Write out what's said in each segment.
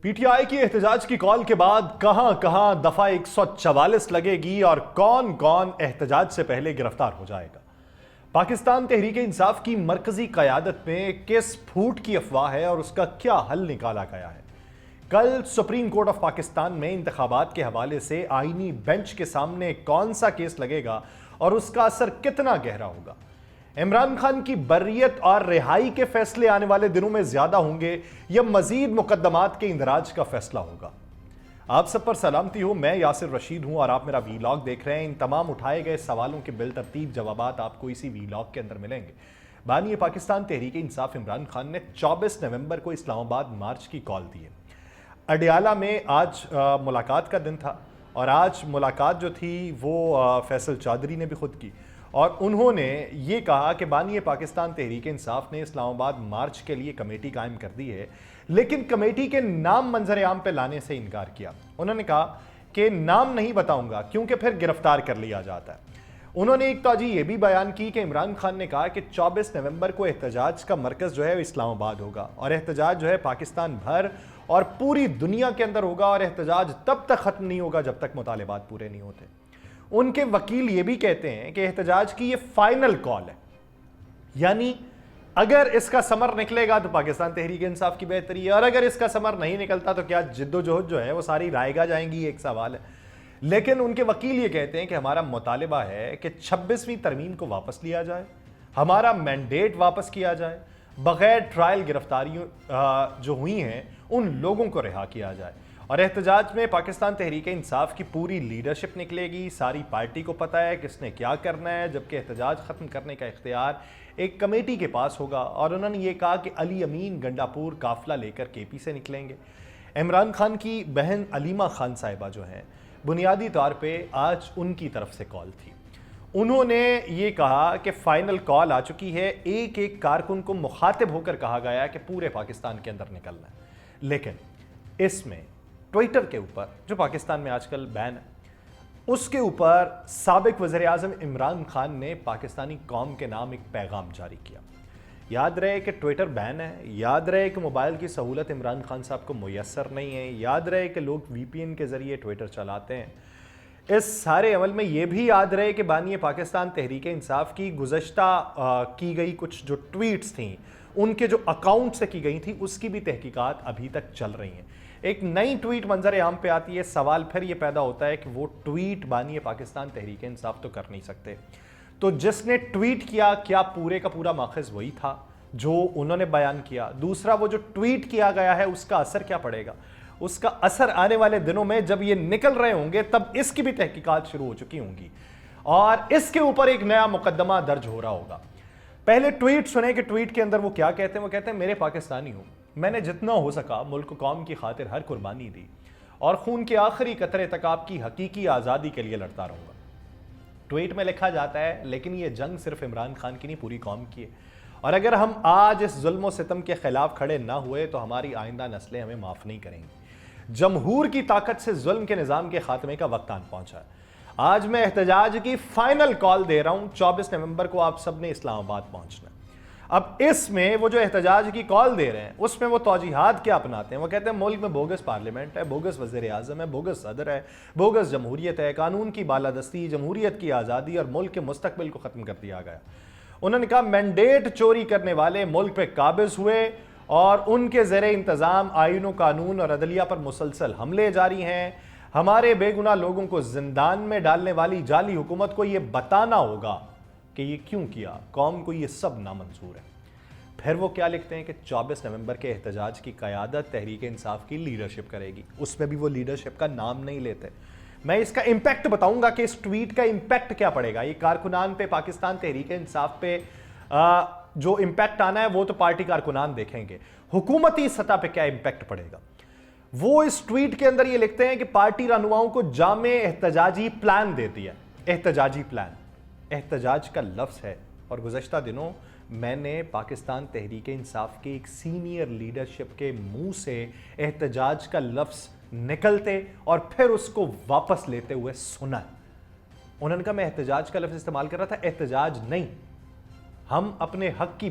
P T I کی احتجاج کی کال کے بعد کہاں کہاں دفعہ 144 لگے گی اور کون کون احتجاج سے پہلے گرفتار ہو جائے گا؟ پاکستان تحریک انصاف کی مرکزی قیادت میں کس پھوٹ کی افواہ ہے اور اس کا کیا حل نکالا گیا ہے؟ کل سپریم کورٹ آف پاکستان میں انتخابات کے حوالے سے آئینی بینچ کے سامنے کون سا کیس لگے گا اور اس کا اثر کتنا گہرا ہوگا؟ عمران خان کی بریت اور رہائی کے فیصلے آنے والے دنوں میں زیادہ ہوں گے یا مزید مقدمات کے اندراج کا فیصلہ ہوگا؟ آپ سب پر سلامتی ہو، میں یاسر رشید ہوں اور آپ میرا ویلاگ دیکھ رہے ہیں۔ ان تمام اٹھائے گئے سوالوں کے بالترتیب جوابات آپ کو اسی ویلاگ کے اندر ملیں گے۔ بانی پاکستان تحریک انصاف عمران خان نے 24 نومبر کو اسلام آباد مارچ کی کال دی ہے۔ اڈیالہ میں آج ملاقات کا دن تھا اور آج ملاقات جو تھی وہ فیصل چودھری نے بھی خود کی اور انہوں نے یہ کہا کہ بانی پاکستان تحریک انصاف نے اسلام آباد مارچ کے لیے کمیٹی قائم کر دی ہے، لیکن کمیٹی کے نام منظر عام پہ لانے سے انکار کیا۔ انہوں نے کہا کہ نام نہیں بتاؤں گا کیونکہ پھر گرفتار کر لیا جاتا ہے۔ انہوں نے ایک توجہ یہ بھی بیان کی کہ عمران خان نے کہا کہ 24 نومبر کو احتجاج کا مرکز جو ہے اسلام آباد ہوگا اور احتجاج جو ہے پاکستان بھر اور پوری دنیا کے اندر ہوگا اور احتجاج تب تک ختم نہیں ہوگا جب تک مطالبات پورے نہیں ہوتے۔ ان کے وکیل یہ بھی کہتے ہیں کہ احتجاج کی یہ فائنل کال ہے، یعنی اگر اس کا ثمر نکلے گا تو پاکستان تحریک انصاف کی بہتری ہے اور اگر اس کا ثمر نہیں نکلتا تو کیا جد و جہد جو ہے وہ ساری رائے گاہ جائیں گی، ایک سوال ہے۔ لیکن ان کے وکیل یہ کہتے ہیں کہ ہمارا مطالبہ ہے کہ 26ویں ترمیم کو واپس لیا جائے، ہمارا مینڈیٹ واپس کیا جائے، بغیر ٹرائل گرفتاریوں جو ہوئی ہیں ان لوگوں کو رہا کیا جائے اور احتجاج میں پاکستان تحریک انصاف کی پوری لیڈرشپ نکلے گی۔ ساری پارٹی کو پتہ ہے کس نے کیا کرنا ہے، جبکہ احتجاج ختم کرنے کا اختیار ایک کمیٹی کے پاس ہوگا۔ اور انہوں نے یہ کہا کہ علی امین گنڈاپور قافلہ لے کر کے پی سے نکلیں گے۔ عمران خان کی بہن علیمہ خان صاحبہ جو ہیں، بنیادی طور پہ آج ان کی طرف سے کال تھی۔ انہوں نے یہ کہا کہ فائنل کال آ چکی ہے، ایک ایک کارکن کو مخاطب ہو کر کہا گیا کہ پورے پاکستان کے اندر نکلنا ہے۔ لیکن اس میں ٹویٹر کے اوپر جو پاکستان میں آج کل بین ہے، اس کے اوپر سابق وزیر اعظم عمران خان نے پاکستانی قوم کے نام ایک پیغام جاری کیا۔ یاد رہے کہ ٹویٹر بین ہے، یاد رہے کہ موبائل کی سہولت عمران خان صاحب کو میسر نہیں ہے، یاد رہے کہ لوگ وی پی این کے ذریعے ٹویٹر چلاتے ہیں۔ اس سارے عمل میں یہ بھی یاد رہے کہ بانی پاکستان تحریک انصاف کی گزشتہ کی گئی کچھ جو ٹویٹس تھیں، ان کے جو اکاؤنٹ سے کی گئی تھی، اس کی بھی تحقیقات ابھی تک چل رہی ہیں۔ ایک نئی ٹویٹ منظر عام پہ آتی ہے، سوال پھر یہ پیدا ہوتا ہے کہ وہ ٹویٹ بانی پاکستان تحریک انصاف تو کر نہیں سکتے، تو جس نے ٹویٹ کیا کیا پورے کا پورا ماخذ وہی تھا جو انہوں نے بیان کیا؟ دوسرا، وہ جو ٹویٹ کیا گیا ہے اس کا اثر کیا پڑے گا؟ اس کا اثر آنے والے دنوں میں جب یہ نکل رہے ہوں گے تب اس کی بھی تحقیقات شروع ہو چکی ہوں گی اور اس کے اوپر ایک نیا مقدمہ درج ہو رہا ہوگا۔ پہلے ٹویٹ سنیں کہ ٹویٹ کے اندر وہ کیا کہتے ہیں۔ وہ کہتے ہیں، میرے پاکستانی ہوں، میں نے جتنا ہو سکا ملک قوم کی خاطر ہر قربانی دی اور خون کے آخری قطرے تک آپ کی حقیقی آزادی کے لیے لڑتا رہوں گا۔ ٹویٹ میں لکھا جاتا ہے لیکن یہ جنگ صرف عمران خان کی نہیں، پوری قوم کی ہے، اور اگر ہم آج اس ظلم و ستم کے خلاف کھڑے نہ ہوئے تو ہماری آئندہ نسلیں ہمیں معاف نہیں کریں گی۔ جمہور کی طاقت سے ظلم کے نظام کے خاتمے کا وقت آن پہنچا ہے۔ آج میں احتجاج کی فائنل کال دے رہا ہوں، 24 نومبر کو آپ سب نے اسلام آباد پہنچنا ہے۔ اب اس میں وہ جو احتجاج کی کال دے رہے ہیں اس میں وہ توجیحات کیا اپناتے ہیں؟ وہ کہتے ہیں ملک میں بوگس پارلیمنٹ ہے، بوگس وزیر اعظم ہے، بوگس صدر ہے، بوگس جمہوریت ہے، قانون کی بالادستی، جمہوریت کی آزادی اور ملک کے مستقبل کو ختم کر دیا گیا۔ انہوں نے کہا مینڈیٹ چوری کرنے والے ملک پہ قابض ہوئے اور ان کے زیر انتظام آئین و قانون اور عدلیہ پر مسلسل حملے جاری ہیں۔ ہمارے بے گناہ لوگوں کو زندان میں ڈالنے والی جعلی حکومت کو یہ بتانا ہوگا کہ یہ کیوں کیا، قوم کو یہ سب نامنظور ہے۔ پھر وہ کیا لکھتے ہیں کہ 24 نومبر کے احتجاج کی قیادت تحریک انصاف کی لیڈرشپ کرے گی۔ اس میں بھی وہ لیڈرشپ کا نام نہیں لیتے۔ میں اس کا امپیکٹ بتاؤں گا کہ اس ٹویٹ کا امپیکٹ کیا پڑے گا۔ یہ کارکنان پہ، پاکستان تحریک انصاف پہ جو امپیکٹ آنا ہے وہ تو پارٹی کارکنان دیکھیں گے، حکومتی سطح پہ کیا امپیکٹ پڑے گا۔ وہ اس ٹویٹ کے اندر یہ لکھتے ہیں کہ پارٹی رہنماؤں کو جامع احتجاجی پلان دے دیا۔ احتجاجی پلان، احتجاج کا لفظ ہے، اور گزشتہ دنوں میں نے پاکستان تحریک انصاف کے ایک سینئر لیڈرشپ کے منہ سے احتجاج کا لفظ نکلتے اور پھر اس کو واپس لیتے ہوئے سنا۔ انہوں نے کہا میں احتجاج کا لفظ استعمال کر رہا تھا، احتجاج نہیں، ہم اپنے حق کی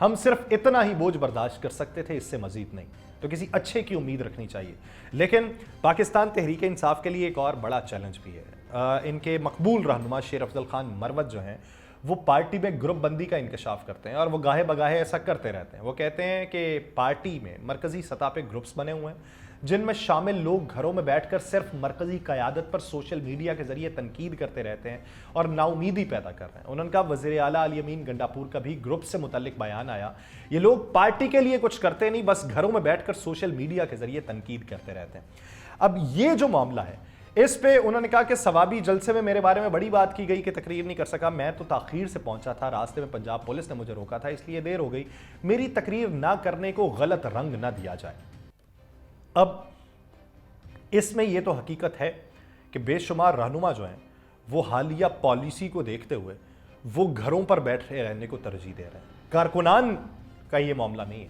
ہم صرف اتنا ہی بوجھ برداشت کر سکتے تھے، اس سے مزید نہیں، تو کسی اچھے کی امید رکھنی چاہیے۔ لیکن پاکستان تحریک انصاف کے لیے ایک اور بڑا چیلنج بھی ہے۔ ان کے مقبول رہنما شیر افضل خان مروت جو ہیں وہ پارٹی میں گروپ بندی کا انکشاف کرتے ہیں، اور وہ گاہے بگاہے ایسا کرتے رہتے ہیں۔ وہ کہتے ہیں کہ پارٹی میں مرکزی سطح پہ گروپس بنے ہوئے ہیں جن میں شامل لوگ گھروں میں بیٹھ کر صرف مرکزی قیادت پر سوشل میڈیا کے ذریعے تنقید کرتے رہتے ہیں اور نا امیدی پیدا کر رہے ہیں۔ انہوں نے کہا وزیر اعلیٰ علی امین گنڈاپور کا بھی گروپ سے متعلق بیان آیا، یہ لوگ پارٹی کے لیے کچھ کرتے نہیں، بس گھروں میں بیٹھ کر سوشل میڈیا کے ذریعے تنقید کرتے رہتے ہیں۔ اب یہ جو معاملہ ہے اس پہ انہوں نے کہا کہ ثوابی جلسے میں میرے بارے میں بڑی بات کی گئی کہ تقریر نہیں کر سکا، میں تو تاخیر سے پہنچا تھا، راستے میں پنجاب پولیس نے مجھے روکا تھا، اس لیے دیر ہو گئی، میری تقریر نہ کرنے کو غلط رنگ نہ دیا جائے۔ اب اس میں یہ تو حقیقت ہے کہ بے شمار رہنما جو ہیں وہ حالیہ پالیسی کو دیکھتے ہوئے وہ گھروں پر بیٹھے رہنے کو ترجیح دے رہے ہیں۔ کارکنان کا یہ معاملہ نہیں ہے،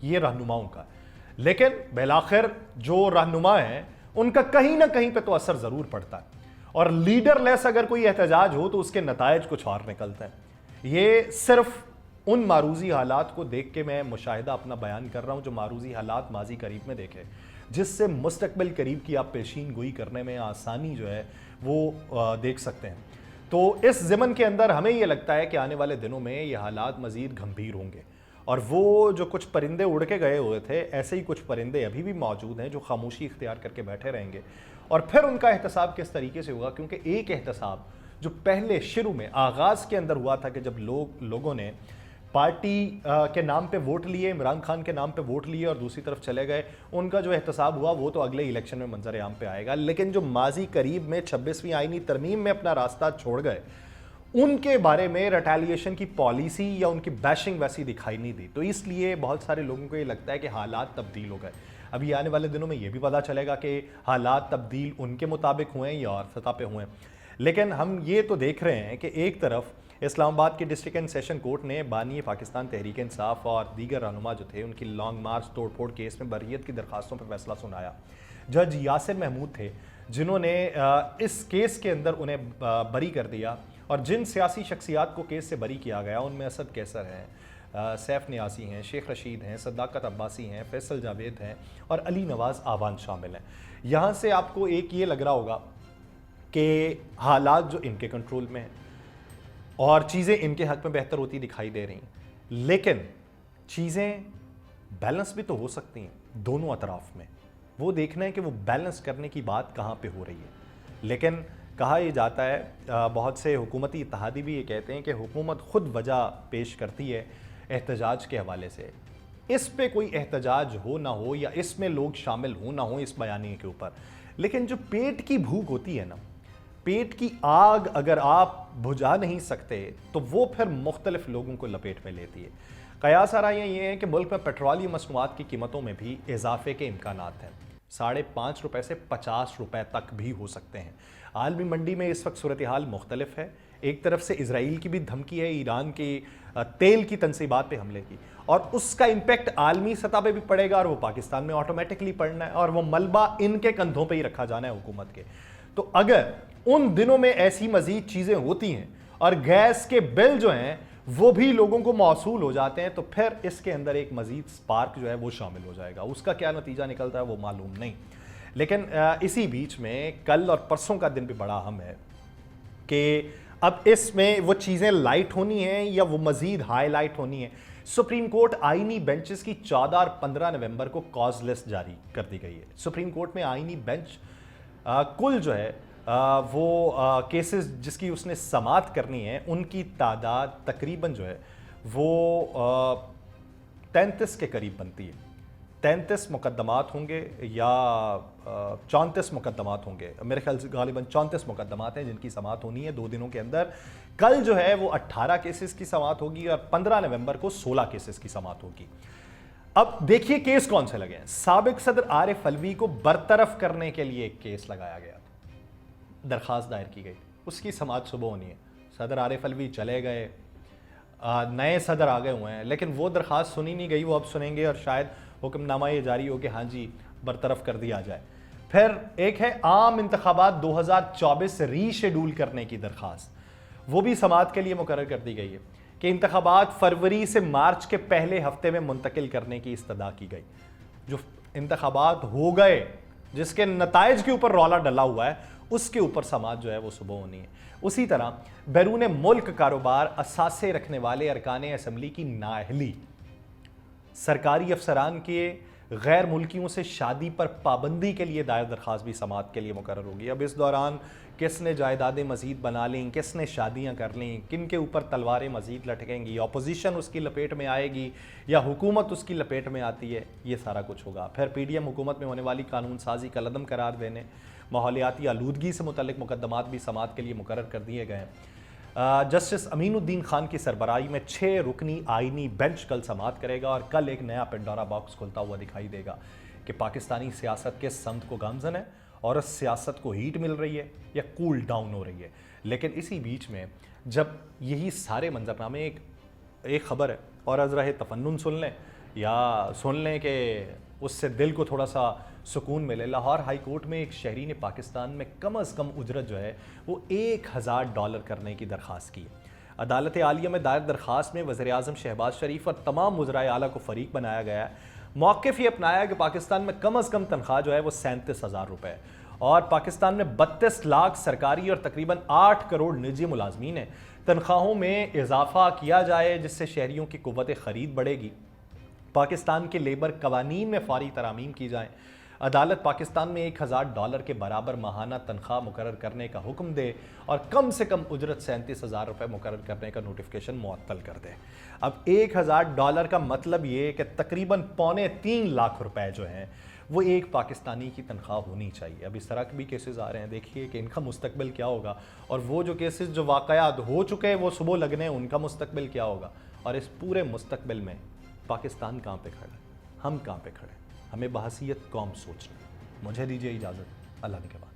یہ رہنماؤں کا ہے، لیکن بالآخر جو رہنما ہیں ان کا کہیں نہ کہیں پہ تو اثر ضرور پڑتا ہے، اور لیڈر لیس اگر کوئی احتجاج ہو تو اس کے نتائج کچھ اور نکلتے ہیں۔ یہ صرف ان معروضی حالات کو دیکھ کے میں مشاہدہ اپنا بیان کر رہا ہوں جو معروضی حالات ماضی قریب میں دیکھے، جس سے مستقبل قریب کی آپ پیشین گوئی کرنے میں آسانی جو ہے وہ دیکھ سکتے ہیں۔ تو اس ضمن کے اندر ہمیں یہ لگتا ہے کہ آنے والے دنوں میں یہ حالات مزید گھمبیر ہوں گے، اور وہ جو کچھ پرندے اڑ کے گئے ہوئے تھے ایسے ہی کچھ پرندے ابھی بھی موجود ہیں جو خاموشی اختیار کر کے بیٹھے رہیں گے، اور پھر ان کا احتساب کس طریقے سے ہوگا، کیونکہ ایک احتساب جو پہلے شروع میں آغاز کے اندر ہوا تھا کہ جب لوگوں نے پارٹی کے نام پہ ووٹ لیے، عمران خان کے نام پہ ووٹ لیے اور دوسری طرف چلے گئے، ان کا جو احتساب ہوا وہ تو اگلے الیکشن میں منظر عام پہ آئے گا۔ لیکن جو ماضی قریب میں 26ویں آئینی ترمیم میں اپنا راستہ چھوڑ گئے، ان کے بارے میں ریٹیلیشن کی پالیسی یا ان کی بیشنگ ویسی دکھائی نہیں دی، تو اس لیے بہت سارے لوگوں کو یہ لگتا ہے کہ حالات تبدیل ہو گئے۔ ابھی آنے والے دنوں میں یہ بھی پتہ چلے گا کہ حالات تبدیل ان کے مطابق ہوئے ہیں یا اور سطح پہ ہوئے ہیں۔ لیکن ہم یہ تو دیکھ رہے ہیں کہ ایک طرف اسلام آباد کی ڈسٹرکٹ اینڈ سیشن کورٹ نے بانی پاکستان تحریک انصاف اور دیگر رہنما جو تھے ان کی لانگ مارچ توڑ پھوڑ کیس میں بریت کی درخواستوں پر فیصلہ سنایا۔ جج یاسر محمود تھے جنہوں نے اس کیس کے اندر انہیں بری کر دیا، اور جن سیاسی شخصیات کو کیس سے بری کیا گیا ان میں اسد کیسر ہیں، سیف نیازی ہیں، شیخ رشید ہیں، صداقت عباسی ہیں، فیصل جاوید ہیں اور علی نواز آوان شامل ہیں۔ یہاں سے آپ کو ایک یہ لگ رہا ہوگا کہ حالات جو ان کے کنٹرول میں ہیں اور چیزیں ان کے حق میں بہتر ہوتی دکھائی دے رہی ہیں، لیکن چیزیں بیلنس بھی تو ہو سکتی ہیں دونوں اطراف میں۔ وہ دیکھنا ہے کہ وہ بیلنس کرنے کی بات کہاں پہ ہو رہی ہے۔ لیکن کہا یہ جاتا ہے، بہت سے حکومتی اتحادی بھی یہ کہتے ہیں کہ حکومت خود وجہ پیش کرتی ہے احتجاج کے حوالے سے، اس پہ کوئی احتجاج ہو نہ ہو یا اس میں لوگ شامل ہوں نہ ہوں اس بیانیے کے اوپر، لیکن جو پیٹ کی بھوک ہوتی ہے نا، پیٹ کی آگ اگر آپ بجھا نہیں سکتے تو وہ پھر مختلف لوگوں کو لپیٹ میں لیتی ہے۔ قیاس آرائیاں یہ ہیں کہ ملک میں پیٹرولیم مصنوعات کی قیمتوں میں بھی اضافے کے امکانات ہیں، 5.5 روپے سے 50 روپے تک بھی ہو سکتے ہیں۔ عالمی منڈی میں اس وقت صورتحال مختلف ہے، ایک طرف سے اسرائیل کی بھی دھمکی ہے ایران کی تیل کی تنصیبات پہ حملے کی، اور اس کا امپیکٹ عالمی سطح پہ بھی پڑے گا اور وہ پاکستان میں آٹومیٹکلی پڑنا ہے، اور وہ ملبہ ان کے کندھوں پہ ہی رکھا جانا ہے حکومت کے۔ تو اگر ان دنوں میں ایسی مزید چیزیں ہوتی ہیں اور گیس کے بل جو ہیں وہ بھی لوگوں کو موصول ہو جاتے ہیں، تو پھر اس کے اندر ایک مزید سپارک جو ہے وہ شامل ہو جائے گا۔ اس کا کیا نتیجہ نکلتا ہے وہ معلوم نہیں، لیکن اسی بیچ میں کل اور پرسوں کا دن بھی بڑا اہم ہے کہ اب اس میں وہ چیزیں لائٹ ہونی ہیں یا وہ مزید ہائی لائٹ ہونی ہیں۔ سپریم کورٹ آئینی بینچز کی 14 اور 15 نومبر کو کاز لسٹ جاری کر دی گئی ہے۔ سپریم کورٹ میں آئینی بینچ کل جو ہے وہ کیسز جس کی اس نے سماعت کرنی ہے ان کی تعداد تقریباً جو ہے وہ 33 کے قریب بنتی ہے۔ 33 مقدمات ہوں گے یا 34 مقدمات ہوں گے، میرے خیال سے غالباً 34 مقدمات ہیں جن کی سماعت ہونی ہے 2 دنوں کے اندر۔ کل جو ہے وہ 18 کیسز کی سماعت ہوگی اور 15 نومبر کو 16 کیسز کی سماعت ہوگی۔ اب دیکھیے کیس کون سے لگے ہیں۔ سابق صدر عارف علوی کو برطرف کرنے کے لیے ایک کیس لگایا گیا، درخواست دائر کی گئی، اس کی سماعت صبح ہونی ہے۔ صدر عارف علوی چلے گئے، نئے صدر آ گئے ہوئے ہیں، لیکن وہ درخواست سنی نہیں گئی، وہ اب سنیں گے اور شاید حکم نامہ یہ جاری ہو کہ ہاں جی برطرف کر دیا جائے۔ پھر ایک ہے عام انتخابات 2024 ری شیڈول کرنے کی درخواست، وہ بھی سماعت کے لیے مقرر کر دی گئی ہے کہ انتخابات فروری سے مارچ کے پہلے ہفتے میں منتقل کرنے کی استدعا کی گئی۔ جو انتخابات ہو گئے، جس کے نتائج کے اوپر رولا ڈلا ہوا ہے، اس کے اوپر سماعت جو ہے وہ صبح ہونی ہے۔ اسی طرح بیرون ملک کاروبار اثاثے رکھنے والے ارکان اسمبلی کی نااہلی، سرکاری افسران کے غیر ملکیوں سے شادی پر پابندی کے لیے دائر درخواست بھی سماعت کے لیے مقرر ہوگی۔ اب اس دوران کس نے جائیدادیں مزید بنا لیں، کس نے شادیاں کر لیں، کن کے اوپر تلواریں مزید لٹکیں گی، اپوزیشن اس کی لپیٹ میں آئے گی یا حکومت اس کی لپیٹ میں آتی ہے، یہ سارا کچھ ہوگا۔ پھر پی ڈی ایم حکومت میں ہونے والی قانون سازی کا لدم قرار دینے، ماحولیاتی آلودگی سے متعلق مقدمات بھی سماعت کے لیے مقرر کر دیے گئے ہیں۔ جسٹس امین الدین خان کی سربراہی میں 6 رکنی آئینی بینچ کل سماعت کرے گا، اور کل ایک نیا پنڈورا باکس کھلتا ہوا دکھائی دے گا کہ پاکستانی سیاست کے سمت کو گامزن ہے اور اس سیاست کو ہیٹ مل رہی ہے یا کول ڈاؤن ہو رہی ہے۔ لیکن اسی بیچ میں جب یہی سارے منظرنامے ایک خبر ہے اور ازرہ تفنن سن لیں یا سن لیں کہ اس سے دل کو تھوڑا سا سکون ملے، لاہور ہائی کورٹ میں ایک شہری نے پاکستان میں کم از کم اجرت جو ہے وہ $1000 کرنے کی درخواست کی۔ عدالت عالیہ میں دائر درخواست میں وزیر اعظم شہباز شریف اور تمام وزرائے اعلیٰ کو فریق بنایا گیا ہے۔ موقف یہ اپنایا کہ پاکستان میں کم از کم تنخواہ جو ہے وہ 37,000 روپے، اور پاکستان میں 32 لاکھ سرکاری اور تقریباً 8 کروڑ نجی ملازمین ہیں۔ تنخواہوں میں اضافہ کیا جائے جس سے شہریوں کی قوت خرید بڑھے گی، پاکستان کے لیبر قوانین میں فوری ترامیم کی جائیں، عدالت پاکستان میں $1000 کے برابر ماہانہ تنخواہ مقرر کرنے کا حکم دے اور کم سے کم اجرت 37,000 روپے مقرر کرنے کا نوٹیفیکیشن معطل کر دے۔ اب $1000 کا مطلب یہ کہ تقریباً 2.25 لاکھ روپے جو ہیں وہ ایک پاکستانی کی تنخواہ ہونی چاہیے۔ اب اس طرح کے بھی کیسز آ رہے ہیں، دیکھیے کہ ان کا مستقبل کیا ہوگا، اور وہ جو کیسز جو واقعات ہو چکے ہیں وہ صبح لگنے ہیں، ان کا مستقبل کیا ہوگا، اور اس پورے مستقبل میں پاکستان کہاں پہ کھڑا ہے، ہم کہاں پہ کھڑے ہیں۔ ہمیں بحیثیت قوم سوچنا۔ مجھے دیجیے اجازت، اللہ نے کے بعد۔